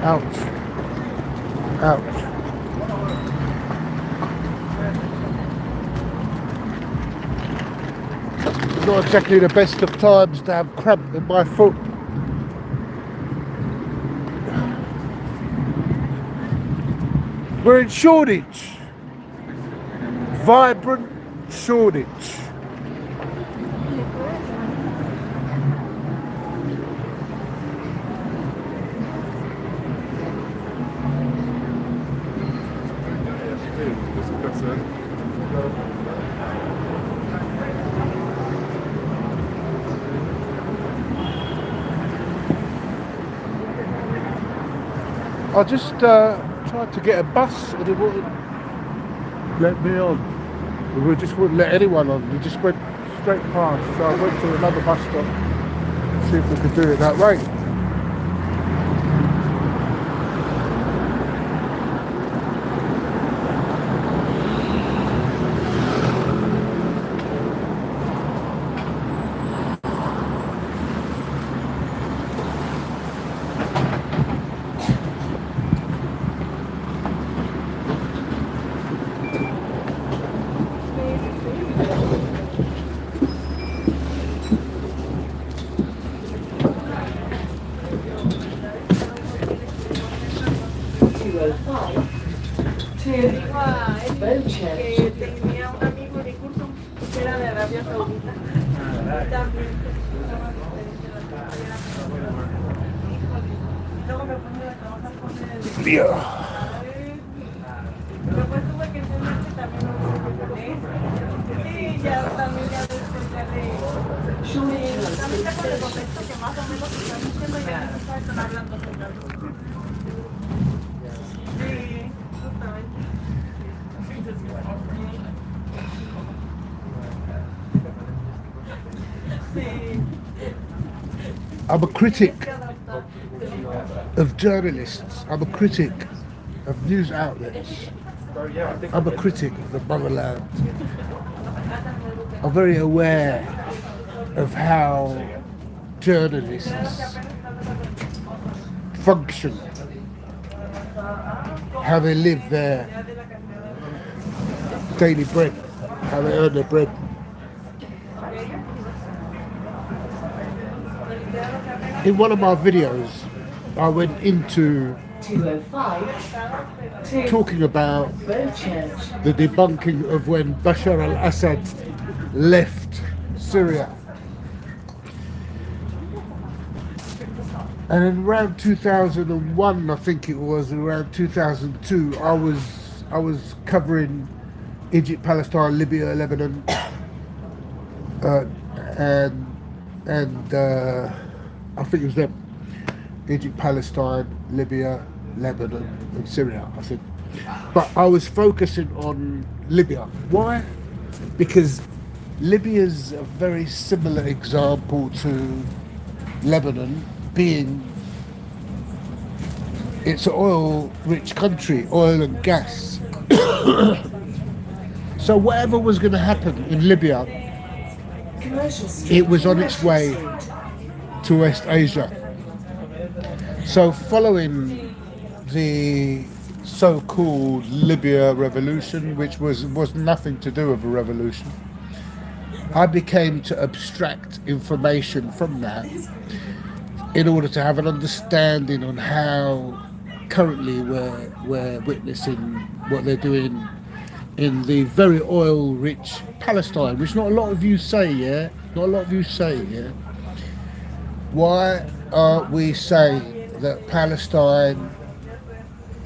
Ouch. Ouch. Not exactly the best of times to have cramp in my foot. We're in Shoreditch. Vibrant Shoreditch. I just tried to get a bus and it wouldn't let me on. We just wouldn't let anyone on. We just went straight past. So I went to another bus stop, see if we could do it that way. Que tenía un amigo de curso que era de Arabia Saudita y también luego me puse a trabajar con él. Después tuve que entender que también no lo sí, ya también ya después ya le también ya con el contexto que más o menos están diciendo ya están hablando sobre algo. Sí, justamente. I'm a critic of journalists. I'm a critic of news outlets. I'm a critic of the motherland. I'm very aware of how journalists function, how they live their daily bread, how they earn their bread. In one of my videos, I went into talking about the debunking of when Bashar al-Assad left Syria. And in around 2001, I think it was, around 2002, I was covering Egypt, Palestine, Libya, Lebanon, and I think it was them. Egypt, Palestine, Libya, Lebanon, and Syria, I think. But I was focusing on Libya. Why? Because Libya's a very similar example to Lebanon, being it's an oil-rich country, oil and gas. So whatever was going to happen in Libya, it was on its way to West Asia. So following the so-called Libya revolution, which was nothing to do with a revolution, I became to abstract information from that in order to have an understanding on how currently we're witnessing what they're doing in the very oil-rich Palestine, which not a lot of you say, yeah? Not a lot of you say, yeah? Why aren't we saying that Palestine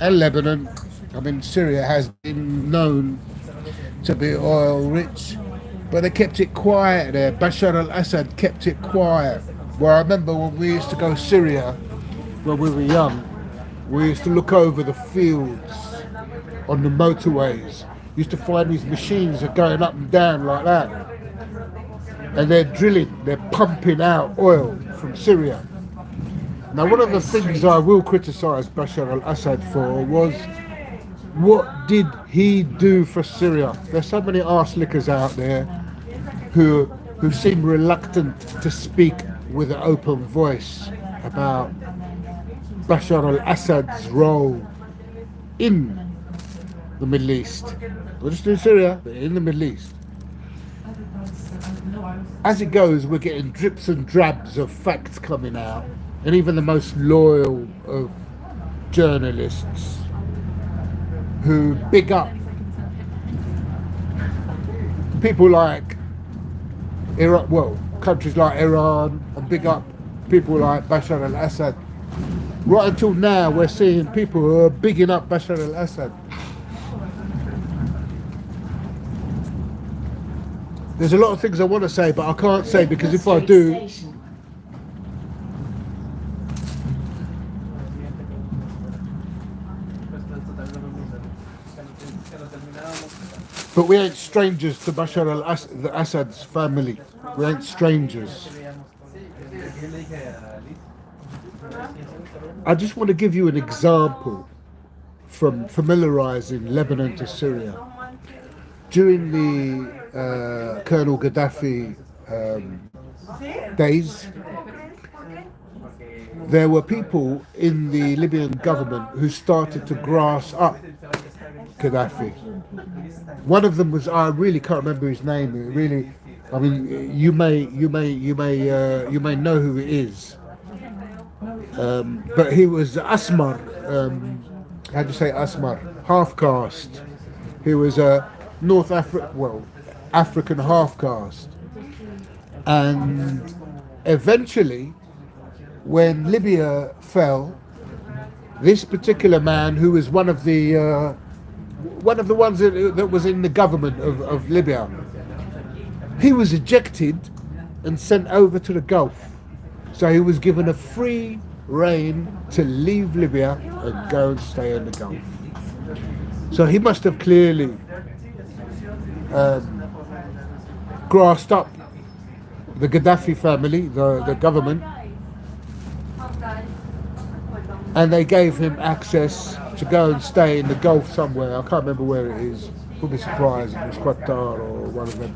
and Lebanon, I mean Syria has been known to be oil-rich, but they kept it quiet there. Bashar al-Assad kept it quiet. Well, I remember when we used to go to Syria, when we were young, we used to look over the fields on the motorways. Used to find these machines are going up and down like that. And they're drilling, they're pumping out oil from Syria. Now, one of the things I will criticise Bashar al-Assad for was, what did he do for Syria? There's so many arse lickers out there who seem reluctant to speak with an open voice about Bashar al-Assad's role in the Middle East, not just in Syria, but in the Middle East. As it goes, we're getting drips and drabs of facts coming out, and even the most loyal of journalists who big up people like Iraq, well, countries like Iran, and big up people like Bashar al-Assad. Right until now, we're seeing people who are bigging up Bashar al-Assad. There's a lot of things I want to say, but I can't say, because if I do, but we ain't strangers to Bashar al-Assad's family. We ain't strangers. I just want to give you an example from familiarizing Lebanon to Syria. During the Colonel Gaddafi days, there were people in the Libyan government who started to grass up Gaddafi. One of them was, I really can't remember his name. Really, I mean, you may know who it is. But he was Asmar. How do you say Asmar? Half caste. He was a African half caste. And eventually, when Libya fell, this particular man, who was one of the ones that was in the government of Libya, he was ejected and sent over to the Gulf. So he was given a free rein to leave Libya and go and stay in the Gulf. So he must have clearly grassed up the Gaddafi family, the government, and they gave him access to go and stay in the Gulf somewhere. I can't remember where it is. You'll be surprised if it's Qatar or one of them.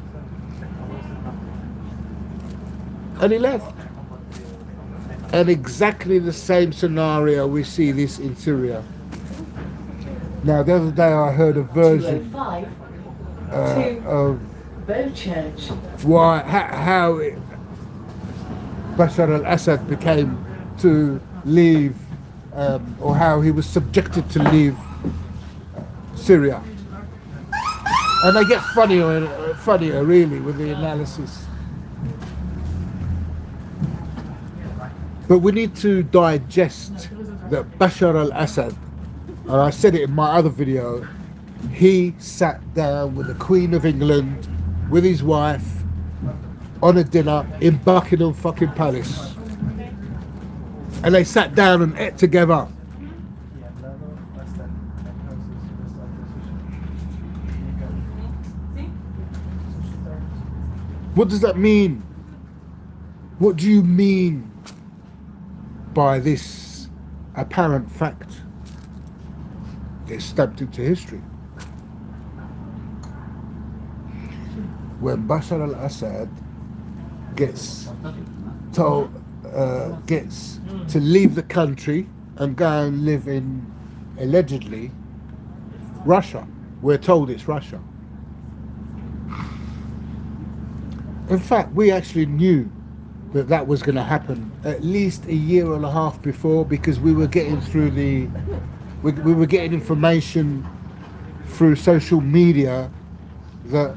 And he left. And exactly the same scenario, we see this in Syria. Now, the other day I heard a version of how Bashar al-Assad became to leave, or how he was subjected to leave Syria. And they get funnier and funnier, really, with the analysis. But we need to digest that Bashar al-Assad, and I said it in my other video, he sat down with the Queen of England, with his wife, on a dinner in Buckingham fucking Palace. And they sat down and ate together. What does that mean? What do you mean by this apparent fact? It's stamped into history. When Bashar al-Assad gets to leave the country and go and live in, allegedly, Russia. We're told it's Russia. In fact, we actually knew that was going to happen at least a year and a half before, because we were getting through we were getting information through social media that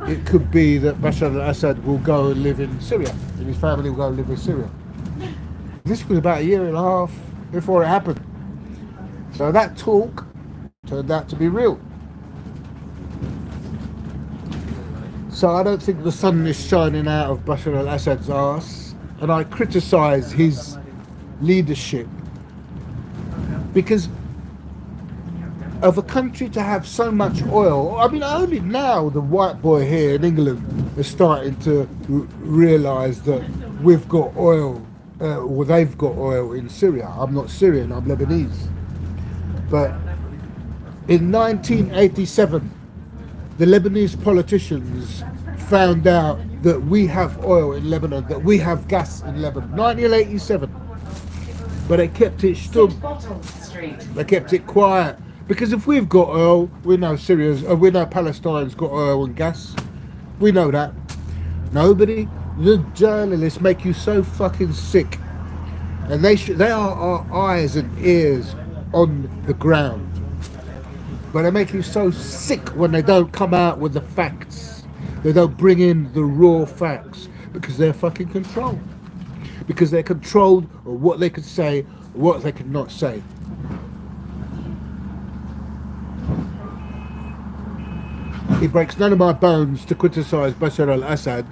it could be that Bashar al-Assad will go and live in Syria, and his family will go and live in Syria. This was about a year and a half before it happened. So that talk turned out to be real. So I don't think the sun is shining out of Bashar al-Assad's arse, and I criticise his leadership, because of a country to have so much oil. I mean, only now the white boy here in England is starting to realise that we've got oil, or they've got oil in Syria. I'm not Syrian, I'm Lebanese. But in 1987, the Lebanese politicians found out that we have oil in Lebanon, that we have gas in Lebanon. 1987. but they kept it still. They kept it quiet because if we've got oil, we know we know Palestine's got oil and gas. We know that. Nobody. The journalists make you so fucking sick, and they are our eyes and ears on the ground. But they make you so sick when they don't come out with the facts. They don't bring in the raw facts because they're fucking controlled. Because they're controlled on what they could say, what they could not say. It breaks none of my bones to criticize Bashar al-Assad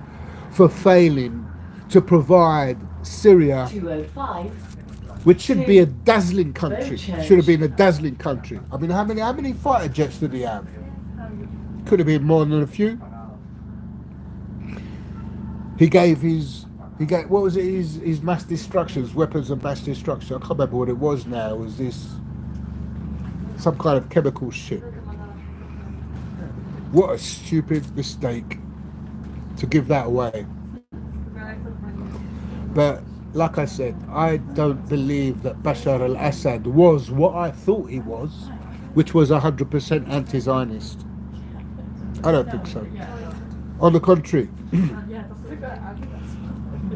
for failing to provide Syria, 205. which should be a dazzling country. Should have been a dazzling country. I mean, how many fighter jets did he have? Could have been more than a few. He gave what was it? His mass destructions, weapons of mass destruction. I can't remember what it was now. It was this some kind of chemical shit? What a stupid mistake to give that away. But like I said, I don't believe that Bashar al-Assad was what I thought he was, which was 100% anti-Zionist. I don't think so. On the contrary,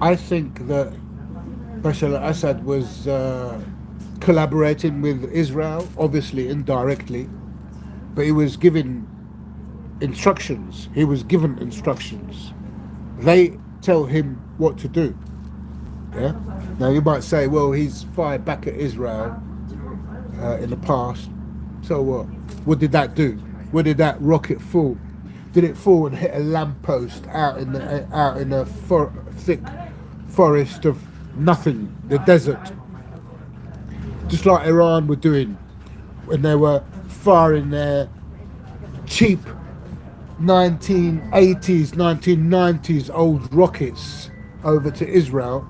I think that Bashar al-Assad was collaborating with Israel, obviously indirectly, but he was given instructions. He was given instructions. They tell him what to do. Yeah. Now you might say, well, he's fired back at Israel in the past. So what? What did that do? Where did that rocket fall? Did it fall and hit a lamppost out in a thick forest of nothing, the desert? Just like Iran were doing when they were firing their cheap 1980s, 1990s old rockets over to Israel,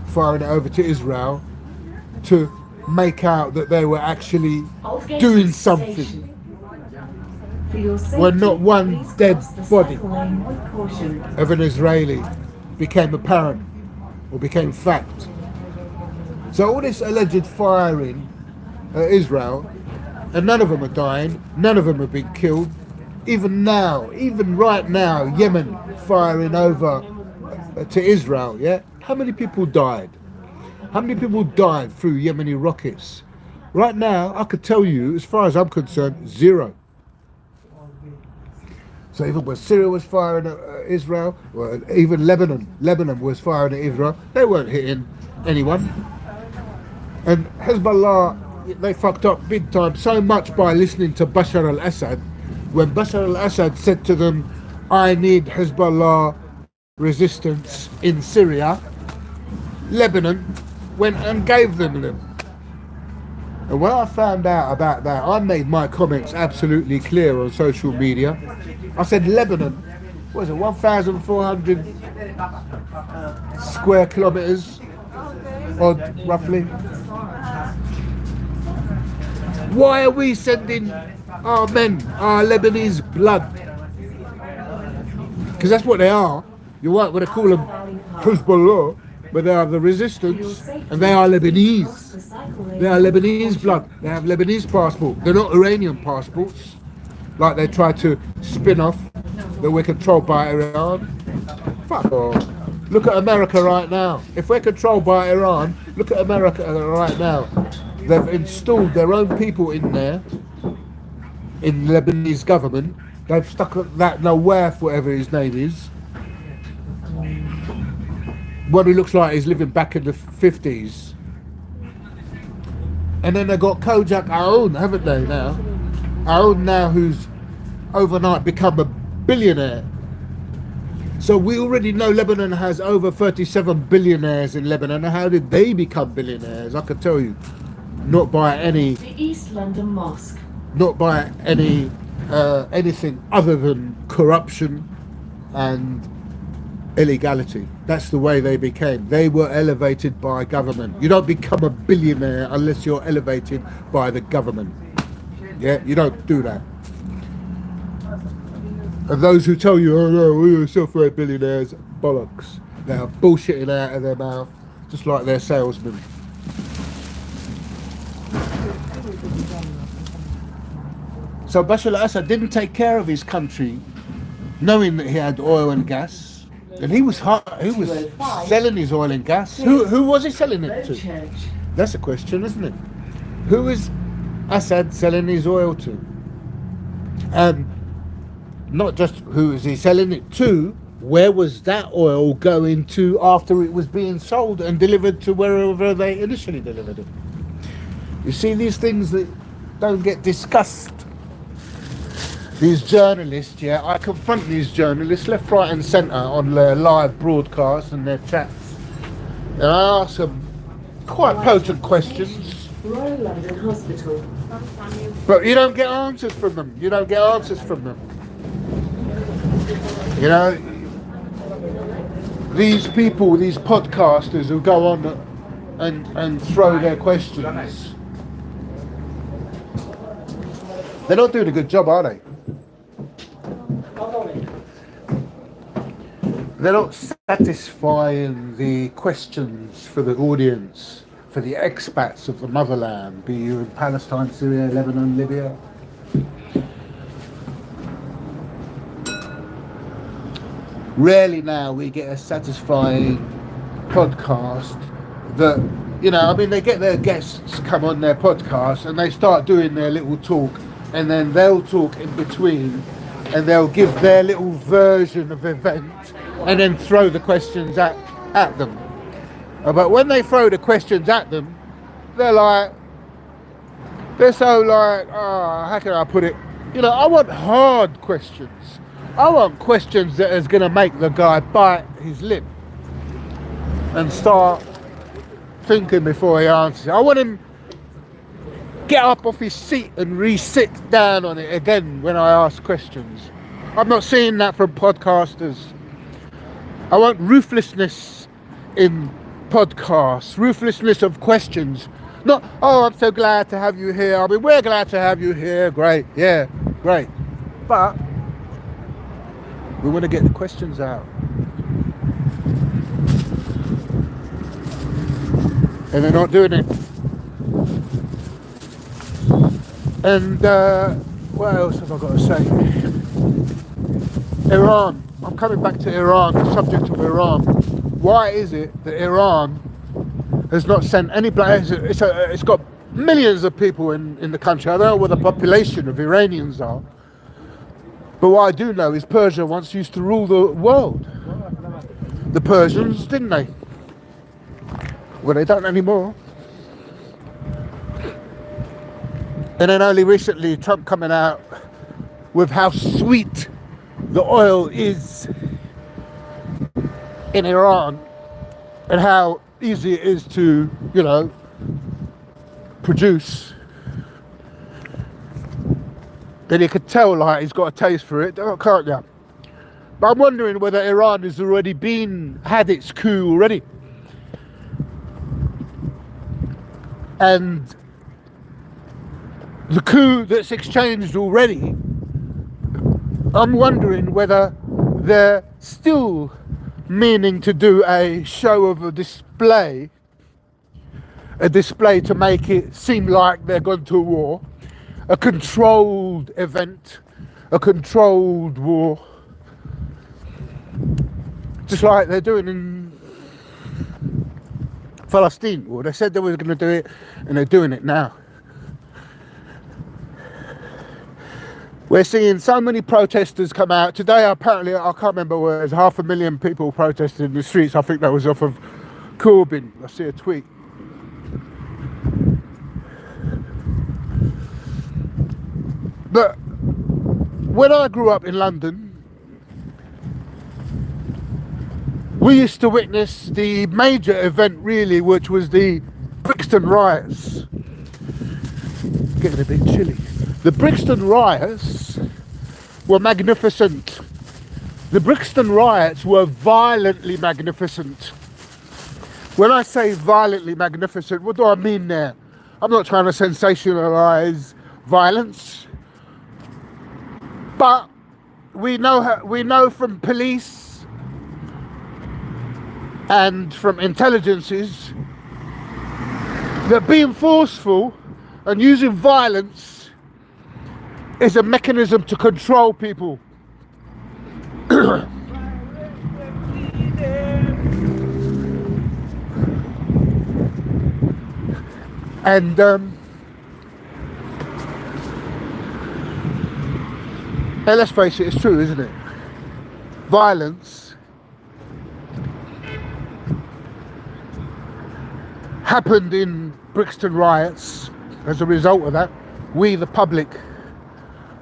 firing it over to Israel to make out that they were actually doing something. When not one dead body of an Israeli became apparent or became fact. So all this alleged firing at Israel, and none of them are dying, none of them have been killed. Even now, even right now, Yemen firing over to Israel, yeah? How many people died? How many people died through Yemeni rockets? Right now, I could tell you, as far as I'm concerned, 0. So even when Syria was firing at Israel, or even Lebanon was firing at Israel, they weren't hitting anyone. And Hezbollah, they fucked up big time, so much by listening to Bashar al-Assad. When Bashar al-Assad said to them, I need Hezbollah resistance in Syria, Lebanon went and gave them. And when I found out about that, I made my comments absolutely clear on social media. I said Lebanon, what is it, 1,400 square kilometers, or roughly. Why are we sending our men, our Lebanese blood? Because that's what they are. You want to call them Hezbollah, but they are the resistance, and they are Lebanese. They are Lebanese blood. They have Lebanese passport. They're not Iranian passports, like they try to spin off that we're controlled by Iran. Fuck off. Look at America right now. If we're controlled by Iran, look at America right now. They've installed their own people in there, in the Lebanese government. They've stuck that Nawaf, whatever his name is. What he looks like he's living back in the 50s. And then they got Kojak Aoun, haven't they now? Aoun now, who's overnight become a billionaire. So we already know Lebanon has over 37 billionaires in Lebanon. How did they become billionaires? I can tell you. Not by any... The East London Mosque. Not by any anything other than corruption and illegality. That's the way they became. They were elevated by government. You don't become a billionaire unless you're elevated by the government. Yeah, you don't do that. And those who tell you, oh no, we were self-made billionaires, bollocks. They are bullshitting out of their mouth, just like their salesmen. So Bashar al-Assad didn't take care of his country, knowing that he had oil and gas, and he was selling his oil and gas. Who was he selling it Road to? Church. That's a question, isn't it? Who is Assad selling his oil to? Not just who is he selling it to, where was that oil going to after it was being sold and delivered to wherever they initially delivered it? You see, these things that don't get discussed. These journalists, I confront these journalists left, right and centre on their live broadcasts and their chats. And I ask them quite potent questions. Royal London Hospital. But you don't get answers from them. You don't get answers from them. You know, these people, these podcasters who go on and throw their questions, they're not doing a good job, are they? They're not satisfying the questions for the audience, for the expats of the motherland, be you in Palestine, Syria, Lebanon, Libya. Rarely now we get a satisfying podcast that, you know, I mean, they get their guests come on their podcast and they start doing their little talk, and then they'll talk in between and they'll give their little version of event and then throw the questions at them. But when they throw the questions at them, they're so like, oh, how can I put it? You know, I want hard questions. I want questions that is going to make the guy bite his lip and start thinking before he answers. I want him get up off his seat and re-sit down on it again when I ask questions. I'm not seeing that from podcasters. I want ruthlessness in podcasts, ruthlessness of questions. Not, oh, I'm so glad to have you here. I mean, we're glad to have you here. Great, yeah, great. But we want to get the questions out. And they're not doing it. And what else have I got to say? Iran. I'm coming back to Iran, the subject of Iran. Why is it that Iran has not sent any... It's got millions of people in the country. I don't know what the population of Iranians are. But what I do know is Persia once used to rule the world. The Persians, didn't they? Well, they don't anymore. And then only recently, Trump coming out with how sweet the oil is in Iran and how easy it is to, you know, produce. Then you could tell, like, he's got a taste for it, can't you? But I'm wondering whether Iran has already had its coup already. And the coup that's exchanged already, I'm wondering whether they're still meaning to do a show of a display to make it seem like they're going to war, a controlled event, a controlled war, just like they're doing in Palestine. Well, they said they were going to do it, and they're doing it now. We're seeing so many protesters come out. Today, apparently, I can't remember where, there's 500,000 people protested in the streets. I think that was off of Corbyn. I see a tweet. But when I grew up in London, we used to witness the major event, really, which was the Brixton riots. Getting a bit chilly. The Brixton riots were magnificent. The Brixton riots were violently magnificent. When I say violently magnificent, what do I mean there? I'm not trying to sensationalise violence, but we know from police and from intelligences that being forceful and using violence is a mechanism to control people. And let's face it, it's true, isn't it? Violence happened in Brixton riots. As a result of that, we the public,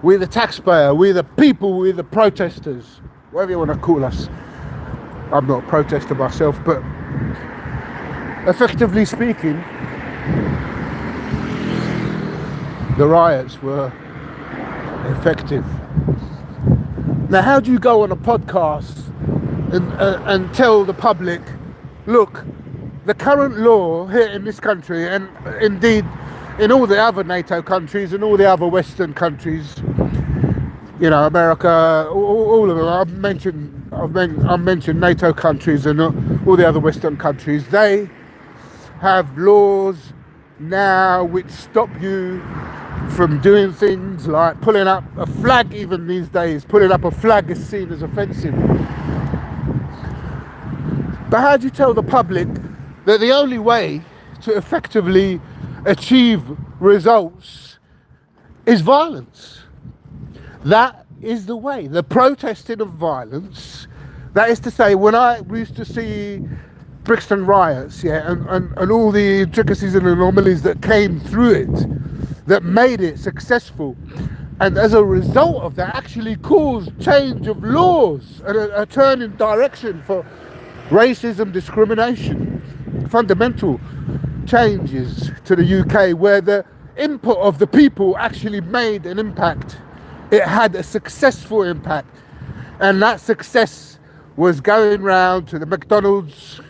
we the taxpayer, we the people, we the protesters, whatever you want to call us. I'm not a protester myself, but effectively speaking, the riots were effective. Now, how do you go on a podcast and tell the public, look, the current law here in this country, and indeed in all the other NATO countries and all the other Western countries, you know, America, all of them, I've mentioned NATO countries and all the other Western countries, they have laws now which stop you from doing things like pulling up a flag. Even these days, pulling up a flag is seen as offensive. But how do you tell the public that the only way to effectively achieve results is violence? That is the way. The protesting of violence, that is to say, when I used to see Brixton riots, and all the intricacies and anomalies that came through it, that made it successful, and as a result of that actually caused change of laws and a turn in direction for racism, discrimination, fundamental changes to the UK, where the input of the people actually made an impact. It had a successful impact, and that success was going round to the McDonald's,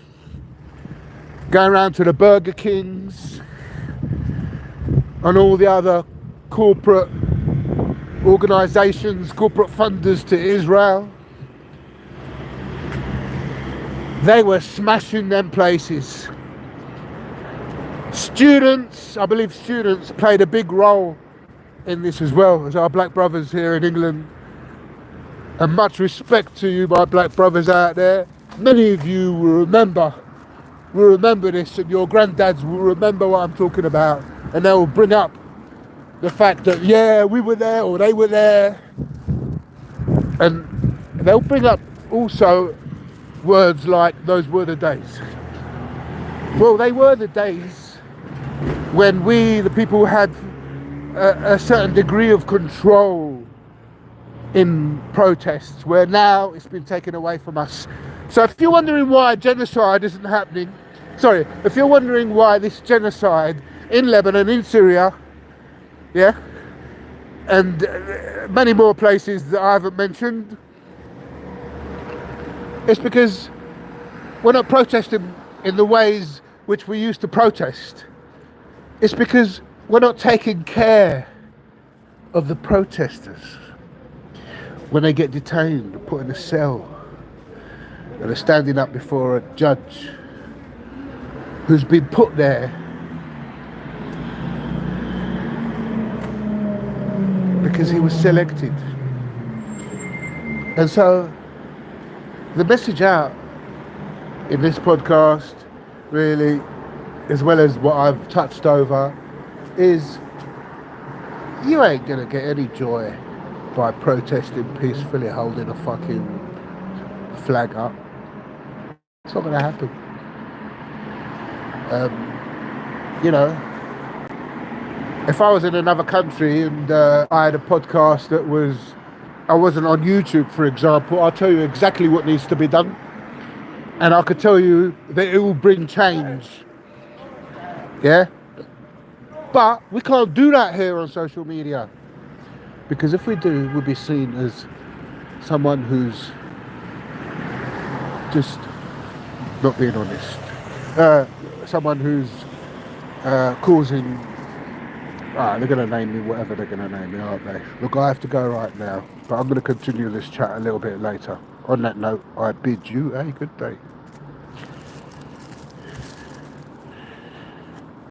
going around to the Burger Kings and all the other corporate organisations, corporate funders to Israel. They were smashing them places. Students, I believe students played a big role in this as well, as our black brothers here in England. And much respect to you, my black brothers out there. Many of you will remember this, and your granddads will remember what I'm talking about, and they will bring up the fact that, yeah, we were there or they were there, and they'll bring up also words like those were the days. Well, they were the days when we, the people, had a certain degree of control in protests, where now it's been taken away from us. So if you're wondering why genocide isn't happening, if you're wondering why this genocide in Lebanon, in Syria, and many more places that I haven't mentioned, it's because we're not protesting in the ways which we used to protest. It's because we're not taking care of the protesters when they get detained or put in a cell and are standing up before a judge who's been put there because he was selected. And so the message out in this podcast, really, as well as what I've touched over, is you ain't gonna get any joy by protesting peacefully, holding a fucking flag up. It's not gonna happen. If I was in another country and I had a podcast that I wasn't on YouTube, for example, I'll tell you exactly what needs to be done, and I could tell you that it will bring change. Yeah? But we can't do that here on social media, because if we do, we'll be seen as someone who's just not being honest. Someone who's causing... they're going to name me whatever they're going to name me, aren't they? Look, I have to go right now, but I'm going to continue this chat a little bit later. On that note, I bid you a good day.